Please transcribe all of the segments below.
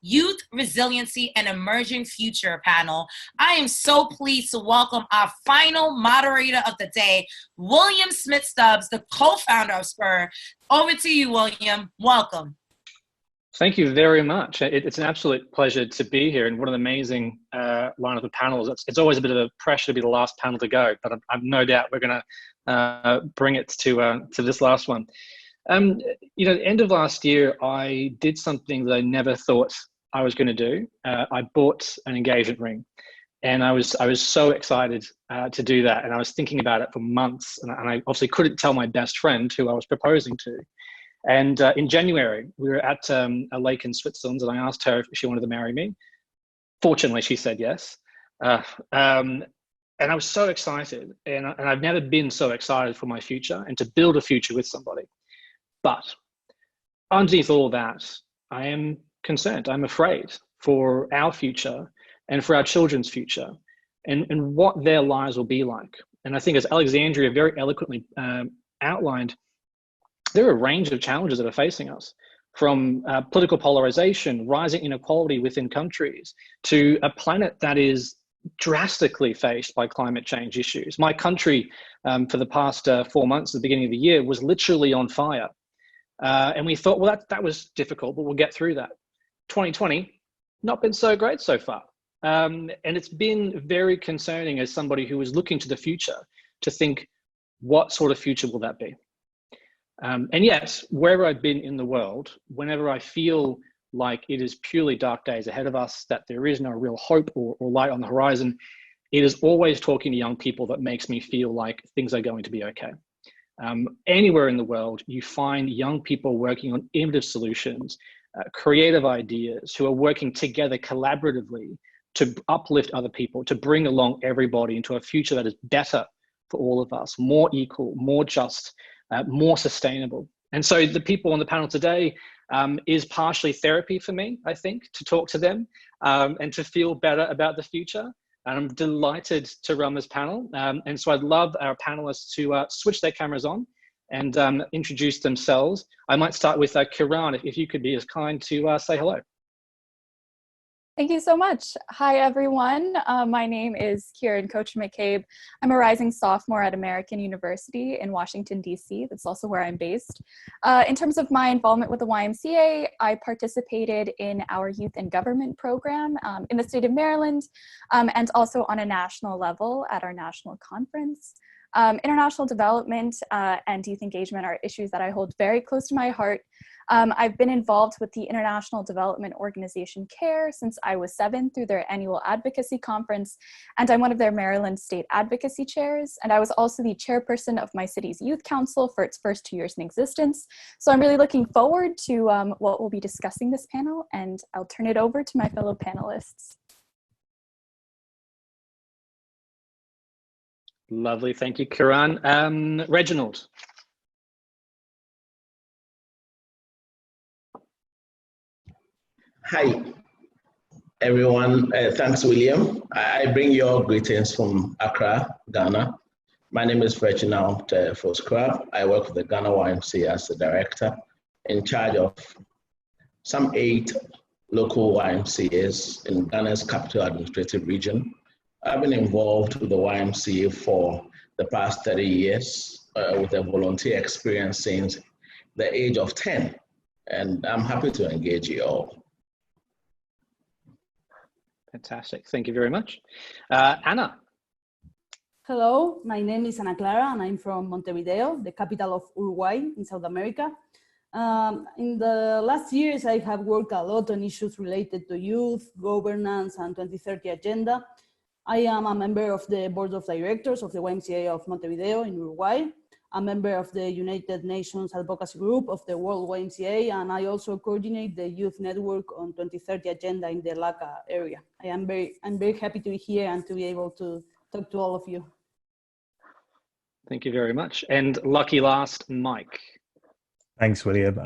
Youth, Resiliency, and Emerging Future panel. I am so pleased to welcome our final moderator of the day, William Smith-Stubbs, the co-founder of SPUR. Over to you, William. Welcome. Thank you very much. It's an absolute pleasure to be here, and what an amazing line of the panels. It's always a bit of a pressure to be the last panel to go, but I've no doubt we're going to bring it to this last one. End of last year, I did something that I never thought I was going to do. I bought an engagement ring, and I was so excited to do that, and I was thinking about it for months, and I obviously couldn't tell my best friend who I was proposing to. And in January, we were at a lake in Switzerland, and I asked her if she wanted to marry me. Fortunately, she said yes. And I was so excited, and I've never been so excited for my future and to build a future with somebody. But underneath all that, I am concerned. I'm afraid for our future and for our children's future and what their lives will be like. And I think, as Alexandria very eloquently outlined, there are a range of challenges that are facing us, from political polarization, rising inequality within countries, to a planet that is drastically faced by climate change issues. My country, for the past 4 months at the beginning of the year, was literally on fire. And we thought, well, that was difficult, but we'll get through that. 2020, not been so great so far. And it's been very concerning as somebody who is looking to the future to think, what sort of future will that be? And yet, wherever I've been in the world, whenever I feel like it is purely dark days ahead of us, that there is no real hope or light on the horizon, it is always talking to young people that makes me feel like things are going to be okay. Anywhere in the world, you find young people working on innovative solutions, creative ideas, who are working together collaboratively to uplift other people, to bring along everybody into a future that is better for all of us, more equal, more just, more sustainable. And so the people on the panel today is partially therapy for me, I think, to talk to them and to feel better about the future. And I'm delighted to run this panel. And so I'd love our panelists to switch their cameras on and introduce themselves. I might start with Kiran, if you could be as kind to say hello. Thank you so much. Hi, everyone. My name is Kiran, Coach Mccabe. I'm a rising sophomore at American University in Washington, D.C. That's also where I'm based. In terms of my involvement with the YMCA, I participated in our Youth and Government program in the state of Maryland, and also on a national level at our national conference. International development and youth engagement are issues that I hold very close to my heart. I've been involved with the International Development Organization CARE since I was 7 through their annual advocacy conference, and I'm one of their Maryland State Advocacy Chairs, and I was also the chairperson of my city's youth council for its first 2 years in existence. So I'm really looking forward to what we'll be discussing this panel, and I'll turn it over to my fellow panelists. Lovely, thank you, Kiran. Reginald. Hi, everyone. Thanks, William. I bring your greetings from Accra, Ghana. My name is Reginald Foscrab. I work for the Ghana YMCA as the director, in charge of some 8 local YMCAs in Ghana's capital administrative region. I've been involved with the YMCA for the past 30 years with a volunteer experience since the age of 10, and I'm happy to engage you all. Fantastic, thank you very much. Anna. Hello, my name is Clara, and I'm from Montevideo, the capital of Uruguay in South America. In the last years, I have worked a lot on issues related to youth, governance, and 2030 agenda. I am a member of the board of directors of the YMCA of Montevideo in Uruguay, a member of the United Nations Advocacy Group of the World YMCA, and I also coordinate the Youth Network on 2030 agenda in the LACA area. I'm very happy to be here and to be able to talk to all of you. Thank you very much. And lucky last, Mike. Thanks, William.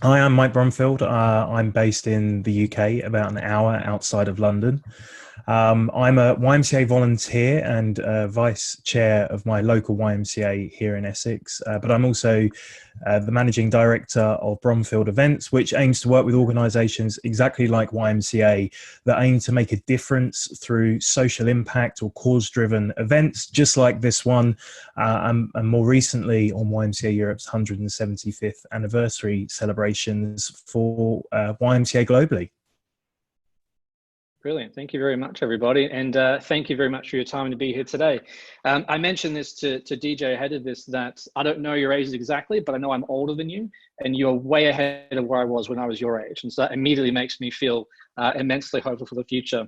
I am Mike Bromfield. I'm based in the UK, about an hour outside of London. I'm a YMCA volunteer and vice chair of my local YMCA here in Essex, but I'm also the managing director of Bromfield Events, which aims to work with organisations exactly like YMCA that aim to make a difference through social impact or cause-driven events, just like this one, and more recently on YMCA Europe's 175th anniversary celebrations for YMCA globally. Brilliant. Thank you very much, everybody. And thank you very much for your time to be here today. I mentioned this to DJ ahead of this, that I don't know your age exactly, but I know I'm older than you, and you're way ahead of where I was when I was your age. And so that immediately makes me feel immensely hopeful for the future.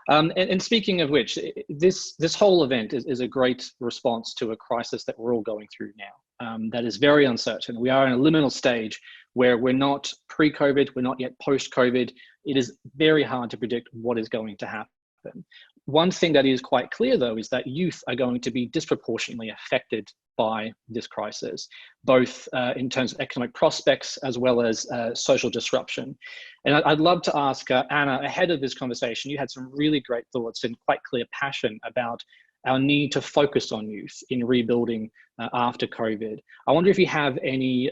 And speaking of which, this whole event is a great response to a crisis that we're all going through now. That is very uncertain. We are in a liminal stage where we're not pre-COVID, we're not yet post-COVID. It is very hard to predict what is going to happen. One thing that is quite clear, though, is that youth are going to be disproportionately affected by this crisis, both in terms of economic prospects as well as social disruption. And I'd love to ask Anna, ahead of this conversation, you had some really great thoughts and quite clear passion about our need to focus on youth in rebuilding after COVID. I wonder if you have any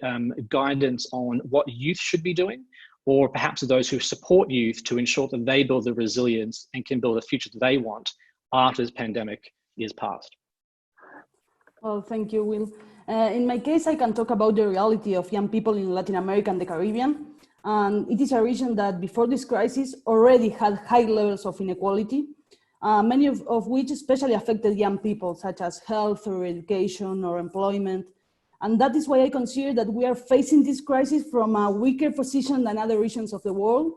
guidance on what youth should be doing, or perhaps those who support youth to ensure that they build the resilience and can build a future that they want after this pandemic is past. Well, thank you, Will. In my case, I can talk about the reality of young people in Latin America and the Caribbean. And it is a region that before this crisis already had high levels of inequality, many of which especially affected young people, such as health or education or employment. And that is why I consider that we are facing this crisis from a weaker position than other regions of the world.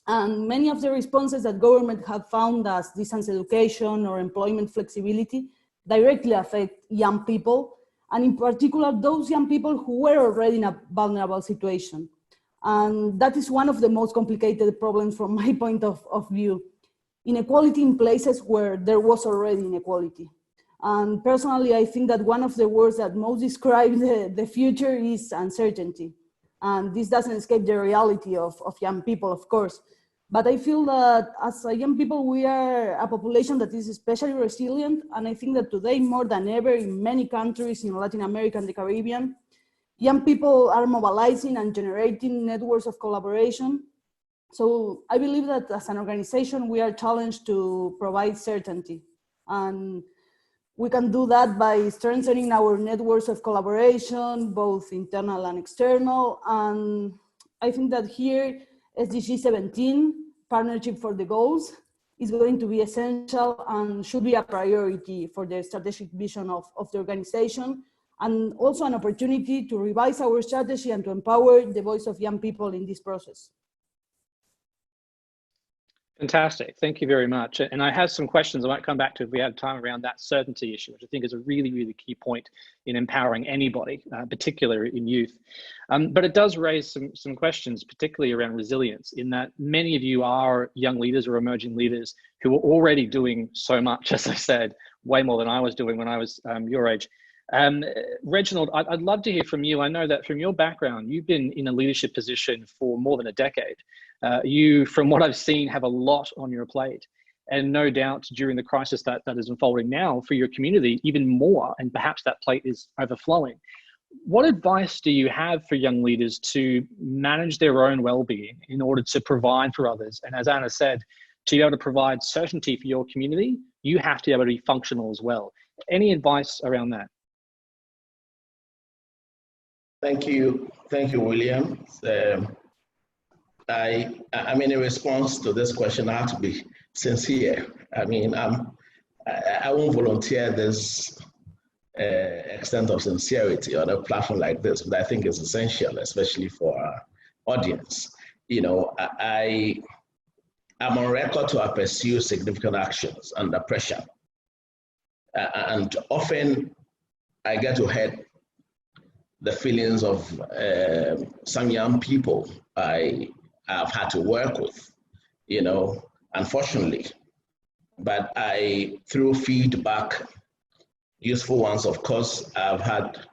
And many of the responses that government have found, as distance education or employment flexibility, directly affect young people, and in particular, those young people who were already in a vulnerable situation. And that is one of the most complicated problems from my point of view. Inequality in places where there was already inequality. And personally, I think that one of the words that most describe the future is uncertainty. And this doesn't escape the reality of young people, of course. But I feel that as young people, we are a population that is especially resilient. And I think that today, more than ever, in many countries in Latin America and the Caribbean, young people are mobilizing and generating networks of collaboration. So I believe that as an organization, we are challenged to provide certainty. And we can do that by strengthening our networks of collaboration, both internal and external. And I think that here, SDG 17, Partnership for the Goals, is going to be essential and should be a priority for the strategic vision of the organization, and also an opportunity to revise our strategy and to empower the voice of young people in this process. Fantastic. Thank you very much. And I have some questions I might come back to if we have time around that certainty issue, which I think is a really, really key point in empowering anybody, particularly in youth. But it does raise some questions, particularly around resilience, in that many of you are young leaders or emerging leaders who are already doing so much, as I said, way more than I was doing when I was your age. Reginald, I'd love to hear from you. I know that from your background, you've been in a leadership position for more than a decade. You, from what I've seen, have a lot on your plate. And no doubt during the crisis that is unfolding now for your community, even more, and perhaps that plate is overflowing. What advice do you have for young leaders to manage their own well-being in order to provide for others? And as Anna said, to be able to provide certainty for your community, you have to be able to be functional as well. Any advice around that? Thank you, William. I mean, in response to this question, I have to be sincere. I mean, I won't volunteer this extent of sincerity on a platform like this, but I think it's essential, especially for our audience. You know, I'm on record to pursue significant actions under pressure. And often I get to hurt the feelings of some young people I've had to work with, you know, unfortunately. But through feedback, useful ones, of course, I've had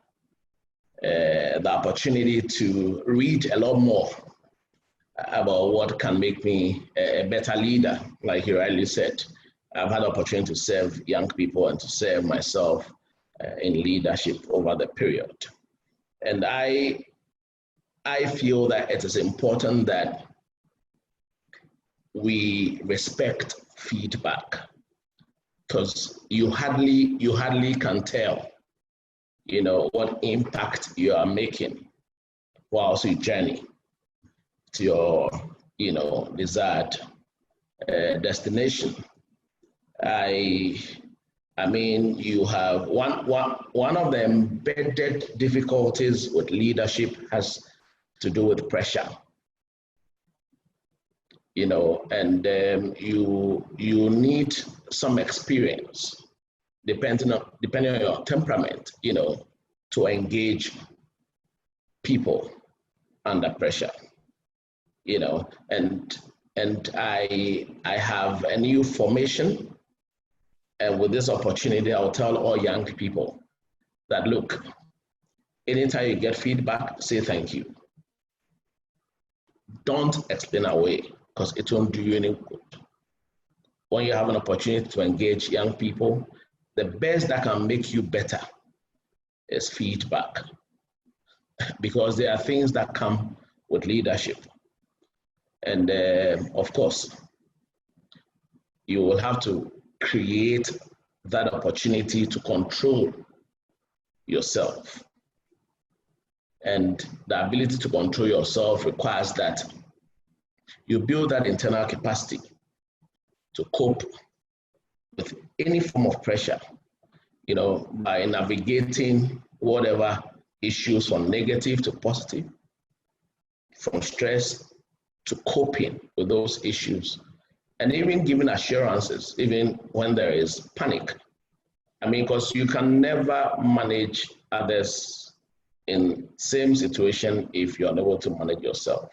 the opportunity to read a lot more about what can make me a better leader. Like you rightly said, I've had the opportunity to serve young people and to serve myself in leadership over the period. And I feel that it is important that we respect feedback, because you hardly can tell, what impact you are making whilst you journey to your, desired destination. I mean, you have one of the embedded difficulties with leadership has to do with pressure. And you need some experience, depending on your temperament, to engage people under pressure. And I have a new formation, and with this opportunity, I'll tell all young people that, look, anytime you get feedback, say thank you. Don't explain away, because it won't do you any good. When you have an opportunity to engage young people, the best that can make you better is feedback, because there are things that come with leadership. And of course, you will have to create that opportunity to control yourself. And the ability to control yourself requires that you build that internal capacity to cope with any form of pressure, by navigating whatever issues from negative to positive, from stress to coping with those issues, and even giving assurances, even when there is panic. I mean, because you can never manage others in same situation if you're unable to manage yourself.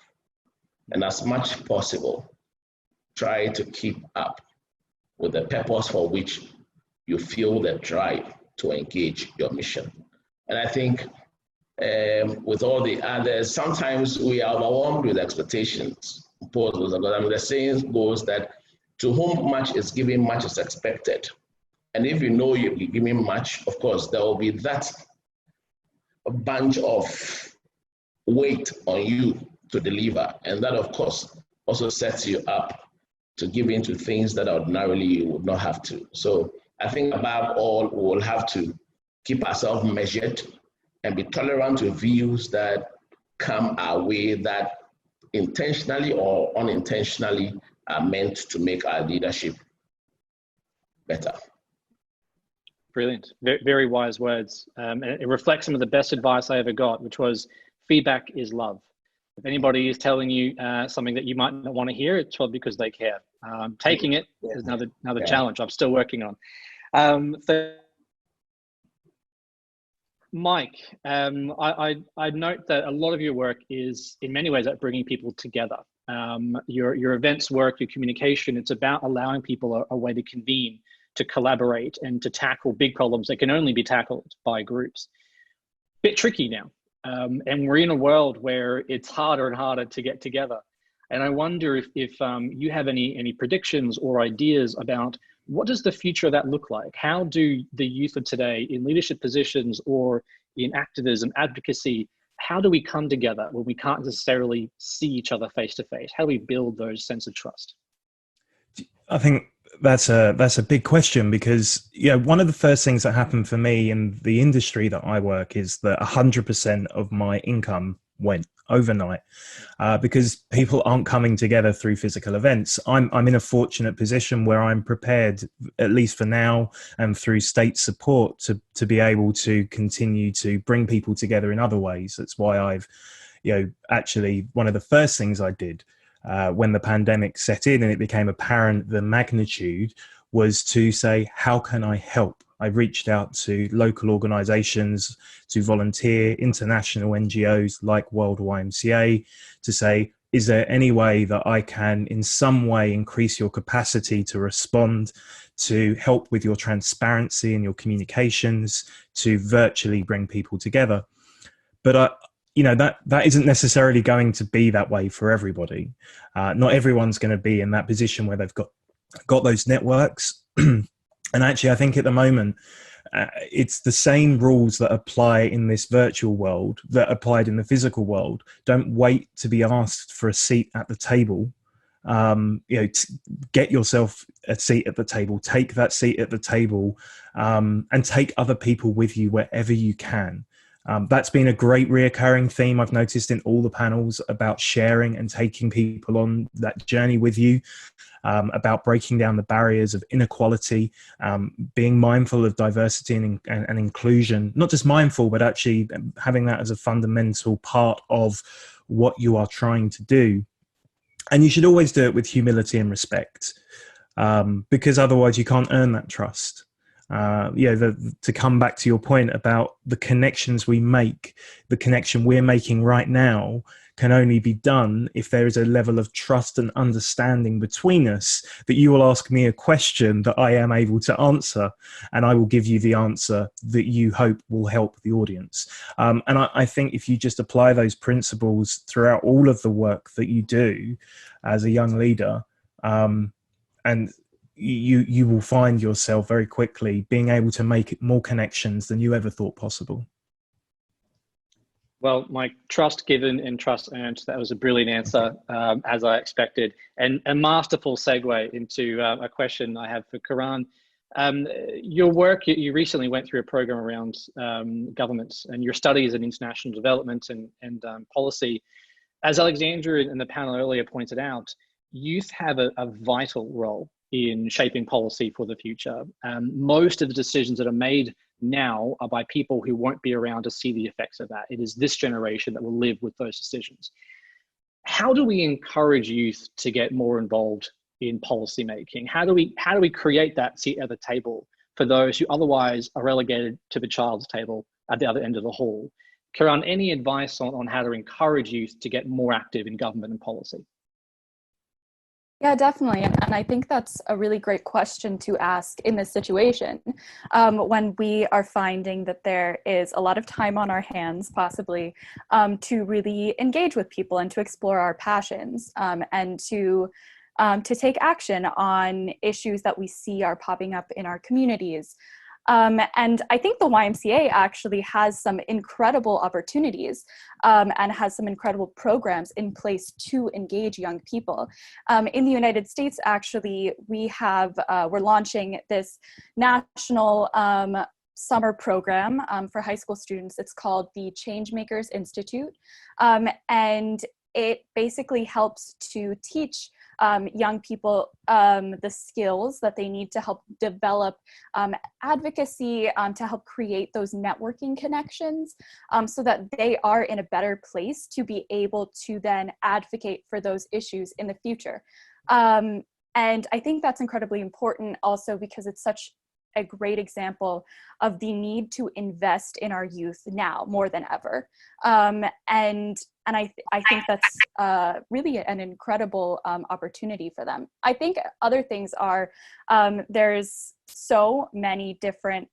And as much as possible, try to keep up with the purpose for which you feel the drive to engage your mission. And I think with all the others, sometimes we are overwhelmed with expectations. The saying goes that to whom much is given, much is expected. And if you know you'll be giving much, of course, there will be that bunch of weight on you to deliver. And that, of course, also sets you up to give into things that ordinarily you would not have to. So I think above all, we will have to keep ourselves measured and be tolerant to views that come our way that intentionally or unintentionally are meant to make our leadership better. Brilliant. Very, very wise words. And it reflects some of the best advice I ever got, which was feedback is love. If anybody is telling you something that you might not want to hear, it's probably because they care. Taking it is another challenge I'm still working on. Mike, I note that a lot of your work is in many ways at bringing people together. Your events work, your communication, it's about allowing people a way to convene, to collaborate, and to tackle big problems that can only be tackled by groups. Bit tricky now. And we're in a world where it's harder and harder to get together. And I wonder if you have any predictions or ideas about what does the future of that look like? How do the youth of today in leadership positions or in activism, advocacy, how do we come together when we can't necessarily see each other face to face? How do we build those sense of trust? I think that's a big question, because one of the first things that happened for me in the industry that I work is that 100% of my income went overnight because people aren't coming together through physical events. I'm in a fortunate position where I'm prepared, at least for now, and through state support to be able to continue to bring people together in other ways. That's why I've, actually one of the first things I did when the pandemic set in and it became apparent the magnitude was to say, how can I help? I reached out to local organizations, to volunteer, international NGOs like World YMCA, to say, is there any way that I can in some way increase your capacity to respond, to help with your transparency and your communications, to virtually bring people together? But you know, that isn't necessarily going to be that way for everybody. Not everyone's going to be in that position where they've got those networks. And actually, I think at the moment, it's the same rules that apply in this virtual world that applied in the physical world. Don't wait to be asked for a seat at the table. Get yourself a seat at the table, take that seat at the table, and take other people with you wherever you can. That's been a great reoccurring theme I've noticed in all the panels about sharing and taking people on that journey with you, about breaking down the barriers of inequality, being mindful of diversity and inclusion, not just mindful, but actually having that as a fundamental part of what you are trying to do. And you should always do it with humility and respect, because otherwise you can't earn that trust. To come back to your point about the connections we make, the connection we're making right now can only be done if there is a level of trust and understanding between us, that you will ask me a question that I am able to answer, and I will give you the answer that you hope will help the audience. And I think if you just apply those principles throughout all of the work that you do as a young leader, and you will find yourself very quickly being able to make more connections than you ever thought possible. Well, my trust given and trust earned, that was a brilliant answer, as I expected, and a masterful segue into a question I have for Kiran. Your work, you recently went through a program around governments, and your studies in international development and policy. As Alexandria in the panel earlier pointed out, youth have a vital role in shaping policy for the future. Most of the decisions that are made now are by people who won't be around to see the effects of that. It is this generation that will live with those decisions. How do we encourage youth to get more involved in policy making? How do we create that seat at the table for those who otherwise are relegated to the child's table at the other end of the hall? Kiran, any advice on how to encourage youth to get more active in government and policy? Yeah, definitely. And I think that's a really great question to ask in this situation, when we are finding that there is a lot of time on our hands, possibly, to really engage with people and to explore our passions, and to take action on issues that we see are popping up in our communities. And I think the YMCA actually has some incredible opportunities, and has some incredible programs in place to engage young people. In the United States, actually, we're launching this national summer program for high school students. It's called the Changemakers Institute, and it basically helps to teach young people the skills that they need to help develop advocacy, to help create those networking connections, so that they are in a better place to be able to then advocate for those issues in the future. And I think that's incredibly important also because it's such a great example of the need to invest in our youth now more than ever. And I think that's really an incredible opportunity for them. I think other things are, there's so many different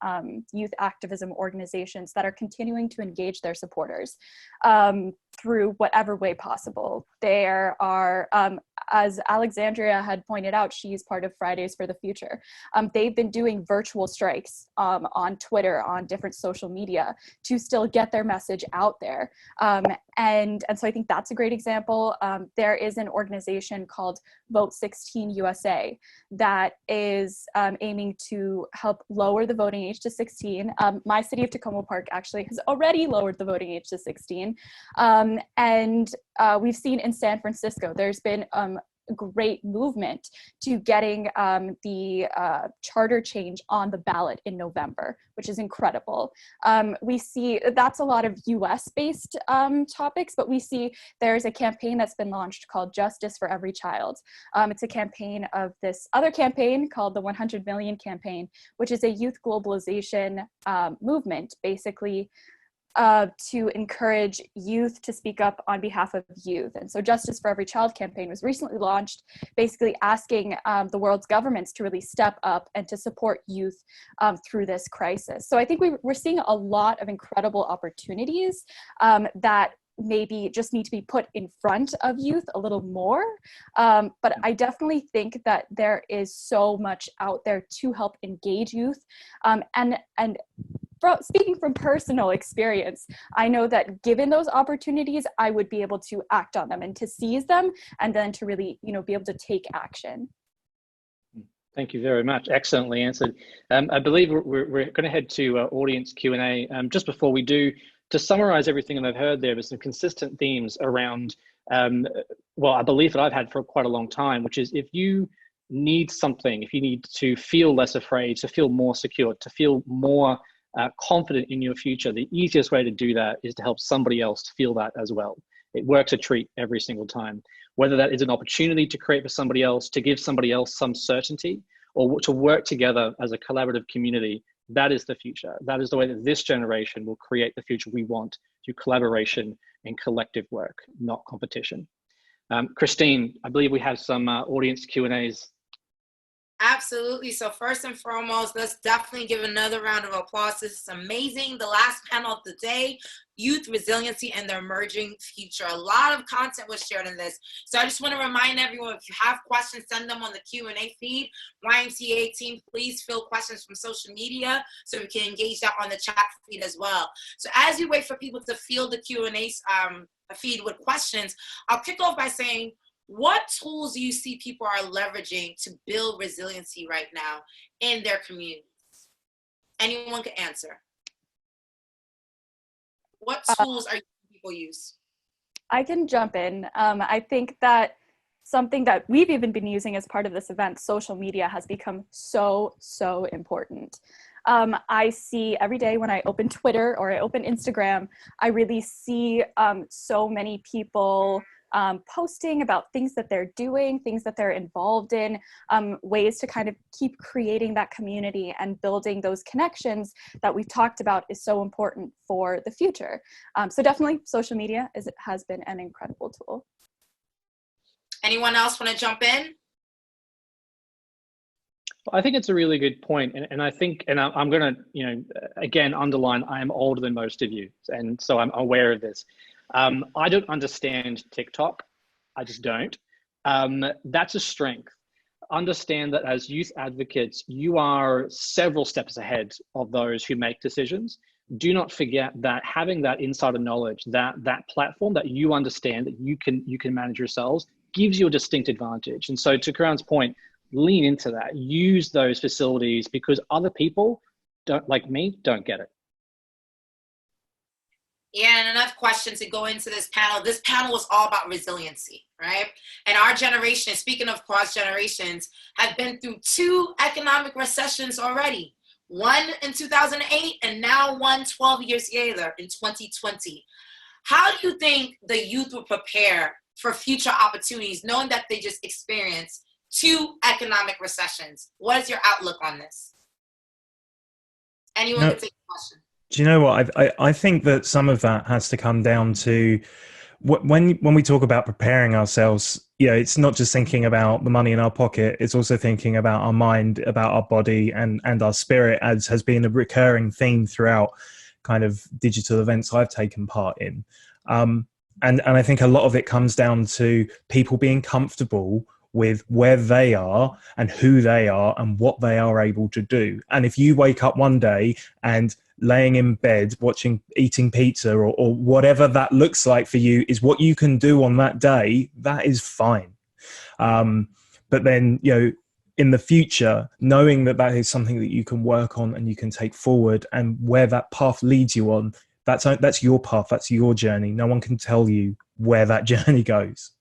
youth activism organizations that are continuing to engage their supporters through whatever way possible. There are, as Alexandria had pointed out, she's part of Fridays for the Future. They've been doing virtual strikes on Twitter, on different social media, to still get their message out there. And so I think that's a great example. There is an organization called Vote 16 USA that is aiming to help lower the voting age to 16. My city of Tacoma Park actually has already lowered the voting age to 16. And we've seen in San Francisco, there's been great movement to getting the charter change on the ballot in November, which is incredible. We see that's a lot of US-based topics, but we see there's a campaign that's been launched called Justice for Every Child. It's a campaign of this other campaign called the 100 Million Campaign, which is a youth globalization movement, basically to encourage youth to speak up on behalf of youth. And so Justice for Every Child campaign was recently launched, basically asking the world's governments to really step up and to support youth through this crisis. So I think we're seeing a lot of incredible opportunities that maybe just need to be put in front of youth a little more. But I definitely think that there is so much out there to help engage youth. And speaking from personal experience, I know that given those opportunities, I would be able to act on them and to seize them, and then to really, be able to take action. Thank you very much. Excellently answered. I believe we're going to head to audience Q&A. Just before we do, to summarize everything that I've heard, there was some consistent themes around, a belief that I've had for quite a long time, which is if you need something, if you need to feel less afraid, to feel more secure, to feel more confident in your future, the easiest way to do that is to help somebody else feel that as well. It works a treat every single time, whether that is an opportunity to create for somebody else, to give somebody else some certainty, or to work together as a collaborative community. That is the future. That is the way that this generation will create the future we want, through collaboration and collective work, not competition. Christine, I believe we have some audience Q&As. Absolutely. So first and foremost, let's definitely give another round of applause. This is amazing. The last panel of the day, Youth Resiliency and the Emerging Future. A lot of content was shared in this. So I just want to remind everyone, if you have questions, send them on the Q&A feed. YMCA team, please fill questions from social media so we can engage that on the chat feed as well. So as we wait for people to fill the Q&A feed with questions, I'll kick off by saying, what tools do you see people are leveraging to build resiliency right now in their communities? Anyone can answer. What tools are people use? I can jump in. I think that something that we've even been using as part of this event, social media, has become so important. I see every day when I open Twitter or I open Instagram, I really see so many people posting about things that they're doing, things that they're involved in, ways to kind of keep creating that community and building those connections that we've talked about is so important for the future. So definitely social media has been an incredible tool. Anyone else want to jump in? I think it's a really good point. And I think, and I'm going to, again, underline, I am older than most of you. And so I'm aware of this. I don't understand TikTok. I just don't. That's a strength. Understand that as youth advocates, you are several steps ahead of those who make decisions. Do not forget that having that insider knowledge, that platform that you understand, that you can manage yourselves, gives you a distinct advantage. And so to Kiran's point, lean into that. Use those facilities because other people don't get it. Yeah, and enough questions to go into this panel. This panel was all about resiliency, right? And our generation, speaking of cross generations, have been through 2 economic recessions already. One in 2008 and now one 12 years later in 2020. How do you think the youth will prepare for future opportunities, knowing that they just experienced 2 economic recessions? What is your outlook on this? Anyone can take a question. Do you know what? I think that some of that has to come down to when we talk about preparing ourselves, it's not just thinking about the money in our pocket. It's also thinking about our mind, about our body and our spirit, as has been a recurring theme throughout kind of digital events I've taken part in. And I think a lot of it comes down to people being comfortable with where they are and who they are and what they are able to do. And if you wake up one day and laying in bed, eating pizza or whatever that looks like for you is what you can do on that day, that is fine. But then, in the future, knowing that is something that you can work on and you can take forward, and where that path leads you on, that's your path, that's your journey. No one can tell you where that journey goes.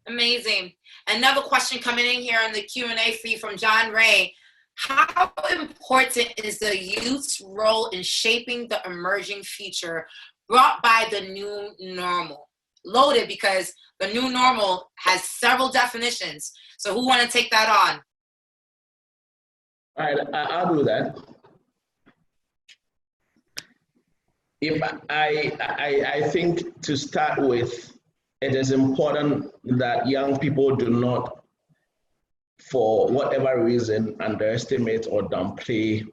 Amazing. Another question coming in here on the Q&A feed from John Ray. How important is the youth's role in shaping the emerging future brought by the new normal? Loaded, because the new normal has several definitions. So who want to take that on? All right, I'll do that. If I think to start with, it is important that young people do not, for whatever reason, underestimate or downplay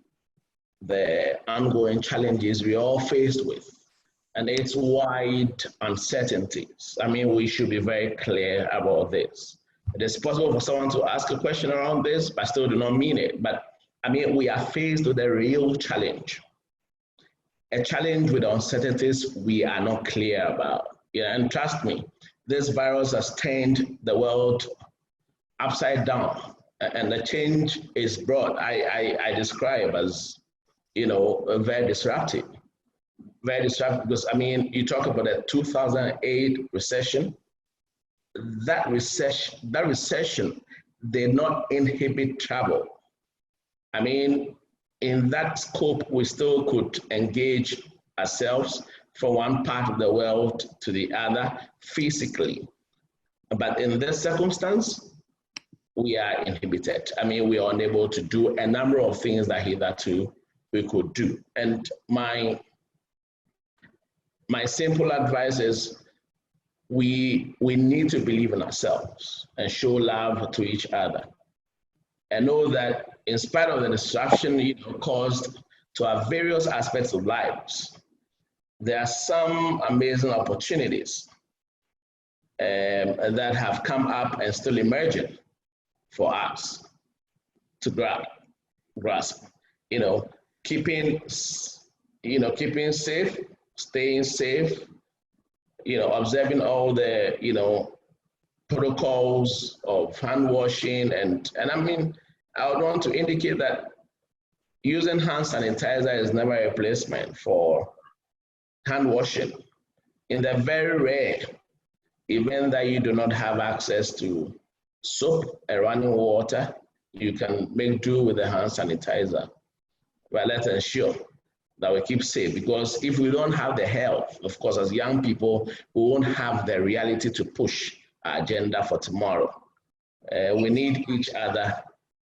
the ongoing challenges we are all faced with. and it's wide uncertainties. I mean, we should be very clear about this. It is possible for someone to ask a question around this, but still do not mean it. But I mean, we are faced with a real challenge. A challenge with uncertainties we are not clear about. Yeah, and trust me, this virus has turned the world upside down, and the change is brought. I describe as, very disruptive. Very disruptive because, I mean, you talk about the 2008 recession. That recession did not inhibit travel. I mean, in that scope, we still could engage ourselves from one part of the world to the other physically. But in this circumstance, we are inhibited. I mean, we are unable to do a number of things that hitherto we could do. And my simple advice is we need to believe in ourselves and show love to each other. And know that in spite of the disruption caused to our various aspects of lives, there are some amazing opportunities that have come up and still emerging for us to grasp. Keeping safe, staying safe, observing all the protocols of hand washing, and I mean, I would want to indicate that using hand sanitizer is never a replacement for hand washing. In the very rare event that you do not have access to soap and running water, you can make do with the hand sanitizer. But let's ensure that we keep safe, because if we don't have the health, of course, as young people, we won't have the reality to push our agenda for tomorrow. We need each other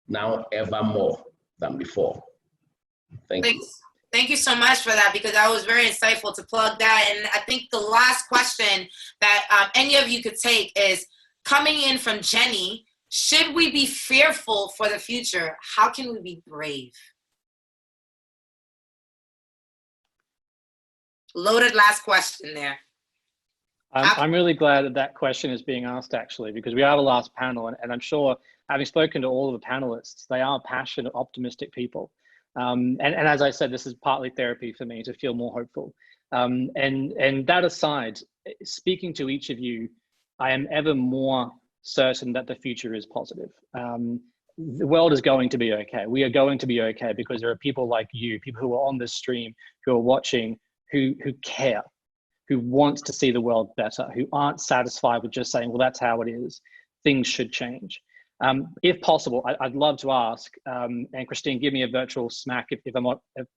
now ever more than before. Thank you. Thank you so much for that, because that was very insightful to plug that. And I think the last question that any of you could take is coming in from Jenny. Should we be fearful for the future? How can we be brave? Loaded last question there. I'm really glad that question is being asked, actually, because we are the last panel, and I'm sure, having spoken to all of the panelists, they are passionate, optimistic people. And as I said, this is partly therapy for me to feel more hopeful. And that aside, speaking to each of you, I am ever more certain that the future is positive. The world is going to be okay. We are going to be okay because there are people like you, people who are on this stream, who are watching, who care, who want to see the world better, who aren't satisfied with just saying, well, that's how it is. Things should change. If possible, I'd love to ask, and Christine, give me a virtual smack if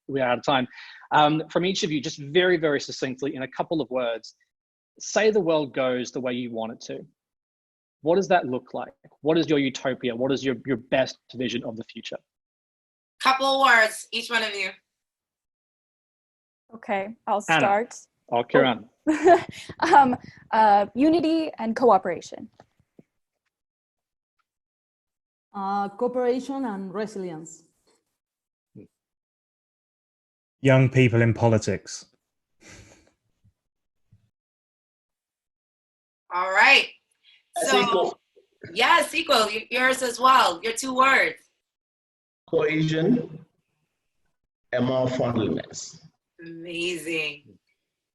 we're out of time, from each of you, just very, very succinctly in a couple of words, say the world goes the way you want it to. What does that look like? What is your utopia? What is your best vision of the future? Couple of words, each one of you. Okay, I'll start. Oh, Kiran. Unity and cooperation. Cooperation and resilience. Young people in politics. All right. So, yeah, sequel, yours as well. Your 2 words. Cohesion and more friendliness. Amazing.